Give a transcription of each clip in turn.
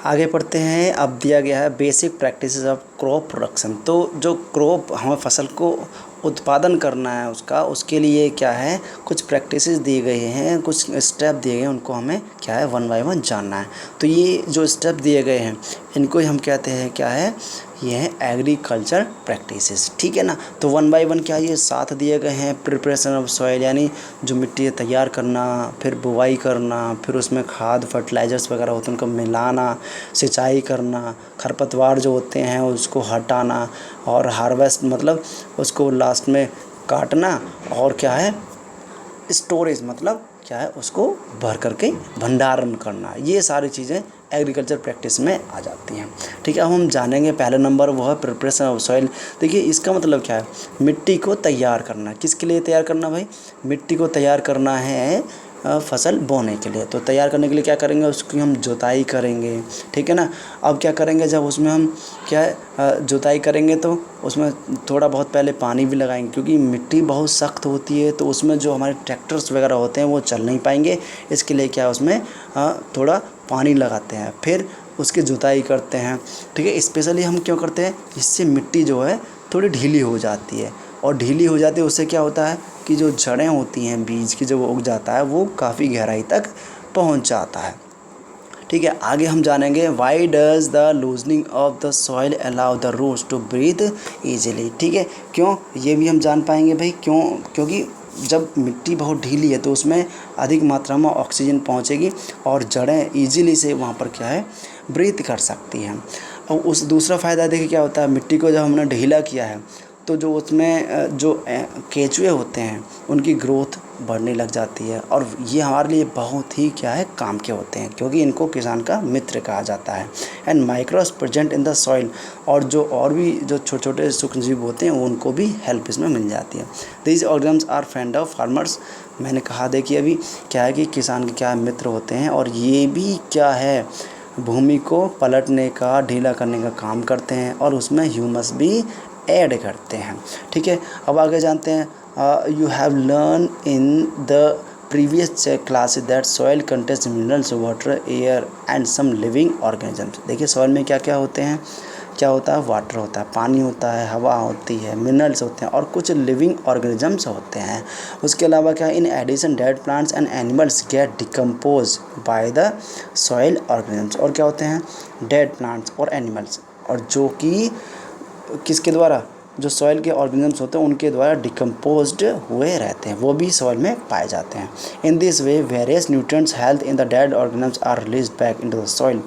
आगे पढ़ते हैं। अब दिया गया है basic practices of crop production. तो जो क्रॉप हमें फसल को उत्पादन करना है उसके लिए क्या है, कुछ प्रैक्टिसेस दिए गए हैं, कुछ स्टेप दिए गए हैं, उनको हमें क्या है वन बाय वन जानना है। तो ये जो स्टेप दिए गए हैं इनको ही हम कहते हैं क्या है, ये है एग्रीकल्चर प्रैक्टिसेस। ठीक है ना। तो वन बाय वन क्या ये 7 दिए गए हैं। प्रिपरेशन ऑफ सॉइल यानी जो मिट्टी तैयार करना, फिर बुवाई करना, फिर उसमें खाद फर्टिलाइजर्स वगैरह होते हैं उनको मिलाना, सिंचाई करना, खरपतवार जो होते हैं उसको हटाना, और हार्वेस्ट मतलब उसको लास्ट में काटना, और क्या है स्टोरेज मतलब क्या है उसको भर करके भंडारण करना। ये सारी चीज़ें एग्रीकल्चर प्रैक्टिस में आ जाती हैं। ठीक है। अब हम जानेंगे पहला नंबर वो है प्रिपरेशन ऑफ सॉइल। देखिए इसका मतलब क्या है, मिट्टी को तैयार करना। किसके लिए तैयार करना भाई, मिट्टी को तैयार करना है फसल बोने के लिए। तो तैयार करने के लिए क्या करेंगे, उसकी हम जुताई करेंगे। ठीक है ना। अब क्या करेंगे, जब उसमें हम क्या है जुताई करेंगे तो उसमें थोड़ा बहुत पहले पानी भी लगाएंगे, क्योंकि मिट्टी बहुत सख्त होती है तो उसमें जो हमारे ट्रैक्टर्स वगैरह होते हैं वो चल नहीं पाएंगे। इसके लिए क्या है उसमें थोड़ा पानी लगाते हैं, फिर उसकी जुताई करते हैं। ठीक है। स्पेशली हम क्यों करते हैं, इससे मिट्टी जो है थोड़ी ढीली हो जाती है, और ढीली हो जाती है उससे क्या होता है कि जो जड़ें होती हैं बीज की, जब वो उग जाता है वो काफ़ी गहराई तक पहुंच जाता है। ठीक है। आगे हम जानेंगे why does the loosening of the soil allow the roots to breathe easily. ठीक है। क्यों, ये भी हम जान पाएंगे भाई क्यों, क्योंकि जब मिट्टी बहुत ढीली है तो उसमें अधिक मात्रा में ऑक्सीजन पहुंचेगी और जड़ें ईजिली से वहाँ पर क्या है ब्रीथ कर सकती हैं। और उस दूसरा फ़ायदा देखिए क्या होता है, मिट्टी को जब हमने ढीला किया है तो जो उसमें जो केंचुए होते हैं उनकी ग्रोथ बढ़ने लग जाती है, और ये हमारे लिए बहुत ही क्या है काम के होते हैं, क्योंकि इनको किसान का मित्र कहा जाता है। And micros present in the soil, और भी जो छोटे छोटे सूक्ष्मजीव होते हैं उनको भी हेल्प इसमें मिल जाती है। These organisms are friend of farmers. मैंने कहा देखिए अभी क्या है कि किसान के क्या मित्र होते हैं, और ये भी क्या है भूमि को पलटने का, ढीला करने का काम करते हैं, और उसमें ह्यूमस भी ऐड करते हैं। ठीक है। अब आगे जानते हैं। You have learn in the previous class that soil contains minerals, water, air and some living organisms. देखिए सॉइल में क्या क्या होते हैं, क्या होता है, वाटर होता है, पानी होता है, हवा होती है, मिनरल्स होते हैं, और कुछ लिविंग ऑर्गेनिजम्स होते हैं। उसके अलावा क्या, in addition dead plants and animals get decompose by the soil organisms. और क्या होते हैं, डेड प्लांट्स और एनिमल्स, और जो कि किसके द्वारा, जो सॉइल के ऑर्गेनिजम्स होते हैं उनके द्वारा डिकम्पोज्ड हुए रहते हैं, वो भी सॉइल में पाए जाते हैं। In this way various nutrients health in the dead organisms are released back into the soil.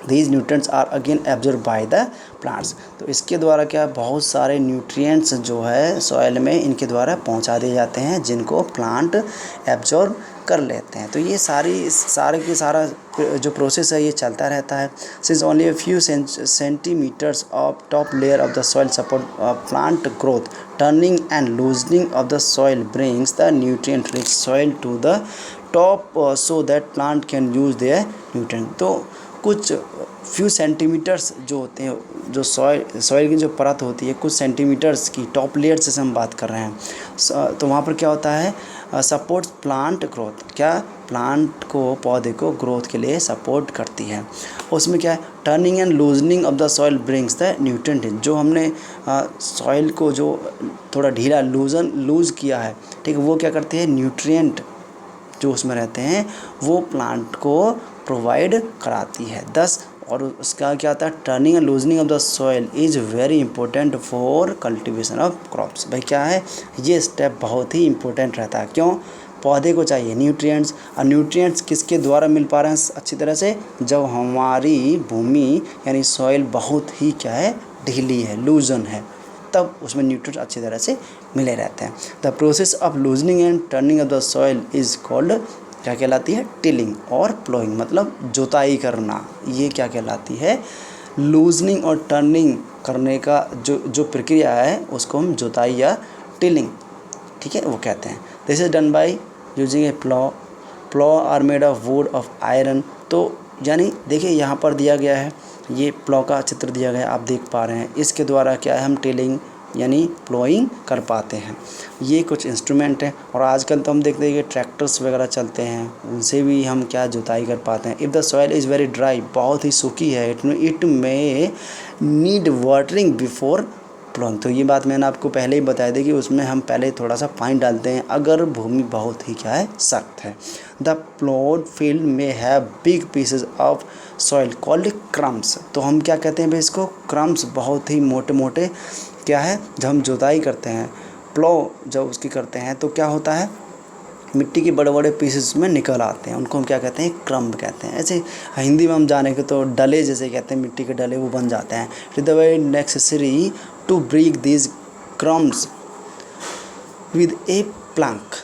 These nutrients are again absorb by the plants. तो इसके द्वारा क्या, बहुत सारे न्यूट्रिएंट्स जो है सॉइल में इनके द्वारा पहुंचा दिए जाते हैं, जिनको प्लांट एब्जॉर्ब कर लेते हैं। तो ये सारा जो प्रोसेस है ये चलता रहता है। Since only a few centimetres of top layer of the soil support plant growth, turning and loosening of the soil brings the nutrient rich soil to the top so that plant can use their nutrient. तो कुछ few centimetres जो होते हैं, जो soil की जो परत होती है कुछ सेंटीमीटर्स की, टॉप लेयर से हम बात कर रहे हैं, तो वहाँ पर क्या होता है, सपोर्ट प्लांट ग्रोथ, क्या प्लांट को, पौधे को ग्रोथ के लिए सपोर्ट करती है। उसमें क्या है, turning and loosening of the soil brings the nutrient. जो हमने सॉइल को जो थोड़ा ढीला लूज़ किया है, ठीक है, वो क्या करते हैं, न्यूट्रिएंट जो उसमें रहते हैं वो प्लांट को प्रोवाइड कराती है। दस, और उसका क्या आता है, turning and loosening of the soil is very important for cultivation of crops. भाई क्या है, ये स्टेप बहुत ही इंपॉर्टेंट रहता है। क्यों, पौधे को चाहिए न्यूट्रिएंट्स, और न्यूट्रिएंट्स किसके द्वारा मिल पा रहे हैं अच्छी तरह से, जब हमारी भूमि यानी सॉइल बहुत ही क्या है, ढीली है, लूजन है, तब उसमें न्यूट्रिएंट्स अच्छी तरह से मिले रहते हैं। The process of loosening and turning of the soil is called, क्या कहलाती है, टिलिंग और प्लोइंग, मतलब जुताई करना। ये क्या कहलाती है, लूजनिंग और टर्निंग करने का जो प्रक्रिया है उसको हम जुताई या टिलिंग, ठीक है, वो कहते हैं। This is done by using a plough are made of wood of iron. तो यानी देखिए यहाँ पर दिया गया है, ये प्लॉ का चित्र दिया गया है, आप देख पा रहे हैं। इसके द्वारा क्या है, हम टिलिंग यानी प्लोइंग कर पाते हैं। ये कुछ इंस्ट्रूमेंट हैं। और आजकल तो हम देखते हैं कि ट्रैक्टर्स वगैरह चलते हैं, उनसे भी हम क्या जुताई कर पाते हैं। If the soil is very dry, बहुत ही सूखी है, it may need watering before ploughing. तो ये बात मैंने आपको पहले ही बताया थी कि उसमें हम पहले थोड़ा सा पानी डालते हैं अगर भूमि बहुत ही क्या है, सख्त है। द प्लोड फील्ड में have big pieces of soil called crumbs. तो हम क्या कहते हैं भाई इसको, क्रम्स, बहुत ही मोटे मोटे क्या है, जब हम जुताई करते हैं, प्लो जब उसकी करते हैं तो क्या होता है, मिट्टी के बड़े बड़े पीसेस में निकल आते हैं, उनको हम क्या कहते हैं, क्रम्ब कहते हैं। ऐसे हिंदी में हम जानेंगे तो डले जैसे कहते हैं, मिट्टी के डले वो बन जाते हैं। It the way necessary to break these crumbs with a plank.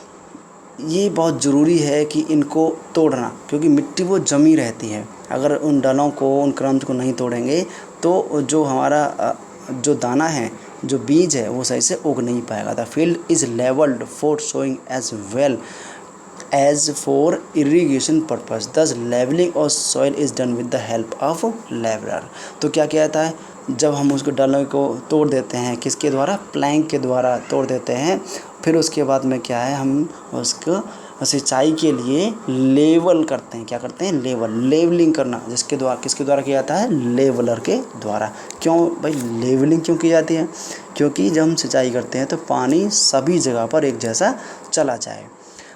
ये बहुत ज़रूरी है कि इनको तोड़ना, क्योंकि मिट्टी वो जमी रहती है। अगर उन डलों को, उन क्रम्स को नहीं तोड़ेंगे तो जो हमारा जो दाना है, जो बीज है, वो सही से उग नहीं पाएगा। The field is levelled for sowing as well as for irrigation purpose, thus levelling of soil is done with the help of leveller. तो क्या कहता है, जब हम उसको डलों को तोड़ देते हैं, किसके द्वारा, प्लैंक के द्वारा तोड़ देते हैं, फिर उसके बाद में क्या है, हम उसको सिंचाई के लिए लेवल करते हैं। क्या करते हैं, लेवलिंग करना, जिसके द्वारा, किसके द्वारा किया जाता है, लेवलर के द्वारा। क्यों भाई लेवलिंग क्यों की जाती है, क्योंकि जब हम सिंचाई करते हैं तो पानी सभी जगह पर एक जैसा चला जाए।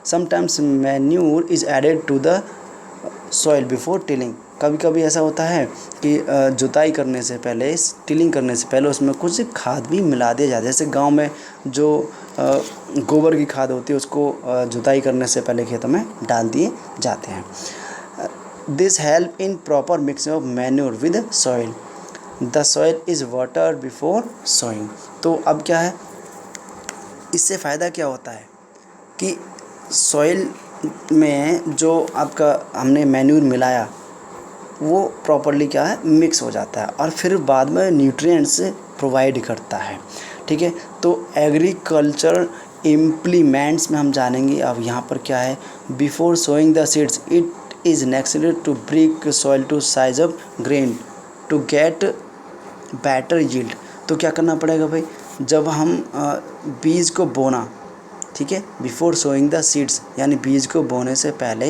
Sometimes manure is added to the soil before tilling. कभी कभी ऐसा होता है कि जुताई करने से पहले, टिलिंग करने से पहले उसमें कुछ खाद भी मिला दिया जाता है। जैसे गांव में जो गोबर की खाद होती है उसको जुताई करने से पहले खेतों में डाल दिए जाते हैं। This help in proper mixing of manure with soil. The soil is water before sowing. तो अब क्या है, इससे फ़ायदा क्या होता है कि सॉइल में जो आपका हमने मैन्यूर मिलाया वो प्रॉपरली क्या है, मिक्स हो जाता है और फिर बाद में न्यूट्रिएंट्स प्रोवाइड करता है। ठीक है, तो एग्रीकल्चर इम्प्लीमेंट्स में हम जानेंगे। अब यहाँ पर क्या है, before sowing the seeds it is necessary to break soil to size of grain to get better yield. तो क्या करना पड़ेगा भाई, जब हम बीज को बोना, ठीक है, बिफोर सोइंग द सीड्स यानी बीज को बोने से पहले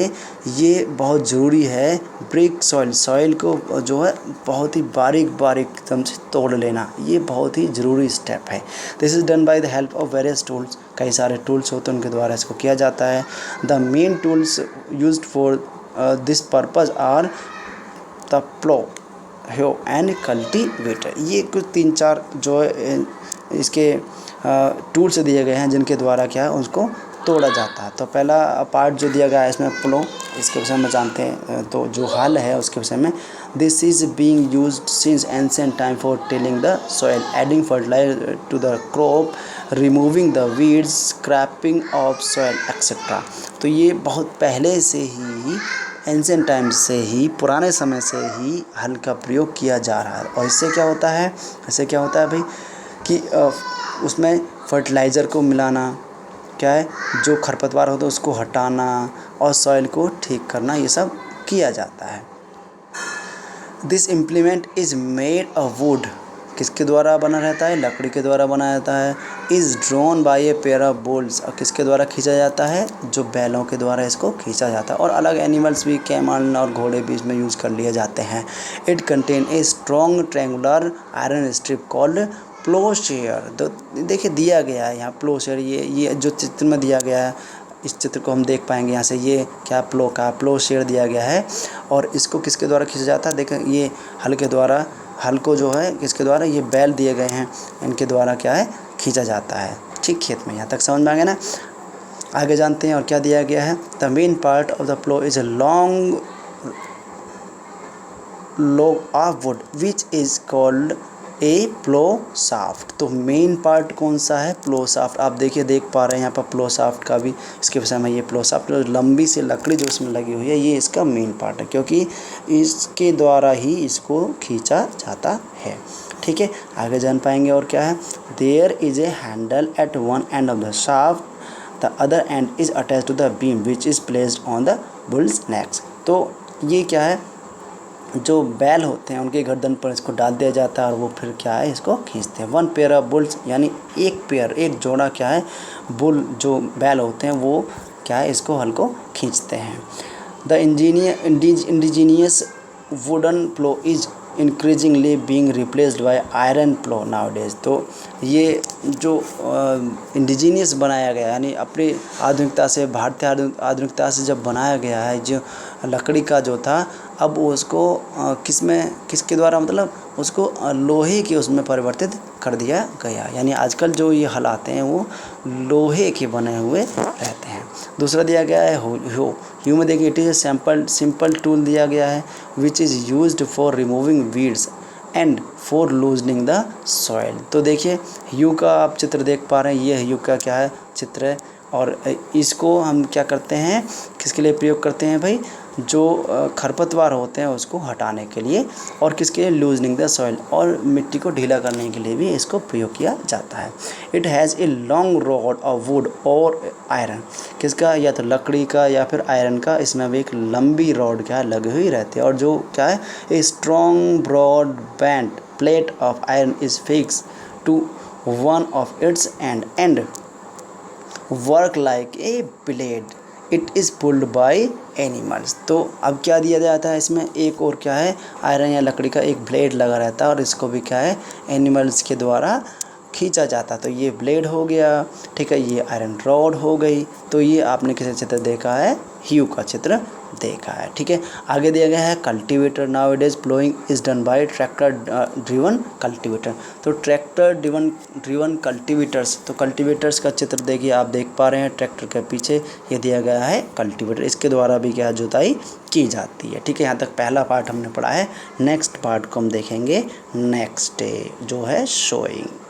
ये बहुत ज़रूरी है, ब्रेक सॉइल को जो है बहुत ही बारीक बारीक एकदम से तोड़ लेना, ये बहुत ही ज़रूरी स्टेप है। This is done by the help of various tools. कई सारे टूल्स होते हैं, उनके द्वारा इसको किया जाता है। The main tools used for this purpose are the plough hoe and cultivator. ये कुछ 3-4 जो इसके टूल्स दिए गए हैं जिनके द्वारा क्या है उसको तोड़ा जाता है। तो पहला पार्ट जो दिया गया है इसमें प्लो, इसके विषय में जानते हैं। तो जो हल है उसके विषय में, this is being used since ancient time for tilling the soil, adding fertiliser to the crop, removing the weeds, scrapping of soil etcetera. तो ये बहुत पहले से ही, एंशिएंट टाइम से ही, पुराने समय से ही हल का प्रयोग किया जा रहा है। और इससे क्या होता है, इससे क्या होता है भाई कि उसमें फर्टिलाइज़र को मिलाना, क्या है, जो खरपतवार होता है उसको हटाना और सॉइल को ठीक करना, ये सब किया जाता है। This implement is made a would, किसके द्वारा बना रहता है, लकड़ी के द्वारा बनाया जाता है। Is drawn by a pair of bulls, और किसके द्वारा खींचा जाता है, जो बैलों के द्वारा इसको खींचा जाता है। और अलग एनिमल्स भी, कैमल और घोड़े भी इसमें यूज़ कर लिए जाते हैं। It contain a strong triangular iron strip called ploughshare. तो देखिए दिया गया है यहाँ प्लोशेयर, ये जो चित्र में दिया गया है, इस चित्र को हम देख पाएंगे यहाँ से, ये क्या प्लोशेयर दिया गया है। और इसको किसके द्वारा खींचा जाता है, देखें ये हल के द्वारा, हल को जो है किसके द्वारा, ये बैल दिए गए हैं, इनके द्वारा क्या है, खींचा जाता है। ठीक, खेत में यहाँ तक समझ में आ गया ना। आगे जानते हैं और क्या दिया गया है। The main part of the plough is a long log of wood which is called a plough shaft. तो मेन पार्ट कौन सा है, प्लो शाफ्ट। आप देखिए, देख पा रहे हैं यहाँ पर प्लो शाफ्ट का भी इसके विषय में। ये प्लो शाफ्ट लंबी सी लकड़ी जो इसमें लगी हुई है, ये इसका मेन पार्ट है, क्योंकि इसके द्वारा ही इसको खींचा जाता है। ठीक है, आगे जान पाएंगे और क्या है। There is a handle at one end of the shaft, the other end is attach to the beam which is placed on the bulls necks. तो ये क्या है, जो बैल होते हैं उनके गर्दन पर इसको डाल दिया जाता है और वो फिर क्या है इसको खींचते हैं। वन पेयर ऑफ बुल्स यानी एक जोड़ा क्या है बुल जो बैल होते हैं वो क्या है इसको हल को खींचते हैं। The indigenous wooden plough is increasingly being replaced by iron plough nowadays. तो ये जो इंडिजीनियस बनाया गया यानी अपनी आधुनिकता से भारतीय आधुनिकता से जब बनाया गया है जो लकड़ी का जो था अब उसको किसके द्वारा मतलब उसको लोहे के उसमें परिवर्तित कर दिया गया। यानी आजकल जो ये हल आते हैं वो लोहे के बने हुए रहते हैं। दूसरा दिया गया है ह्यू में देखिए it is a simple tool दिया गया है which is used for removing weeds and for loosening the soil. तो देखिए ह्यू का आप चित्र देख पा रहे हैं, ये ह्यू का क्या है चित्र है और इसको हम क्या करते हैं किसके लिए प्रयोग करते हैं भाई, जो खरपतवार होते हैं उसको हटाने के लिए और किसके लिए लूजनिंग द सॉइल और मिट्टी को ढीला करने के लिए भी इसको प्रयोग किया जाता है। It has a long rod of would और आयरन, किसका या तो लकड़ी का या फिर आयरन का, इसमें भी एक लंबी रॉड क्या है लगी हुई रहती है और जो क्या है a strong broad band plate of iron is fix to one of its end work like a blade it is pulled by animals. तो अब क्या दिया जाता है इसमें एक और क्या है आयरन या लकड़ी का एक ब्लेड लगा रहता है और इसको भी क्या है एनिमल्स के द्वारा खींचा जाता। तो ये ब्लेड हो गया, ठीक है, ये आयरन रॉड हो गई। तो ये आपने किसी चित्र देखा है, ह्यू का चित्र देखा है, ठीक है। आगे दिया गया है cultivator. Now it is ploughing is done bye tractor driven cultivator. तो ट्रैक्टर ड्रिवन कल्टीवेटर्स, तो कल्टीवेटर्स का चित्र देखिए आप देख पा रहे हैं ट्रैक्टर के पीछे ये दिया गया है कल्टीवेटर, इसके द्वारा भी क्या जुताई की जाती है, ठीक है। यहाँ तक पहला पार्ट हमने पढ़ा है। नेक्स्ट पार्ट को हम देखेंगे नेक्स्ट डे जो है शोइंग।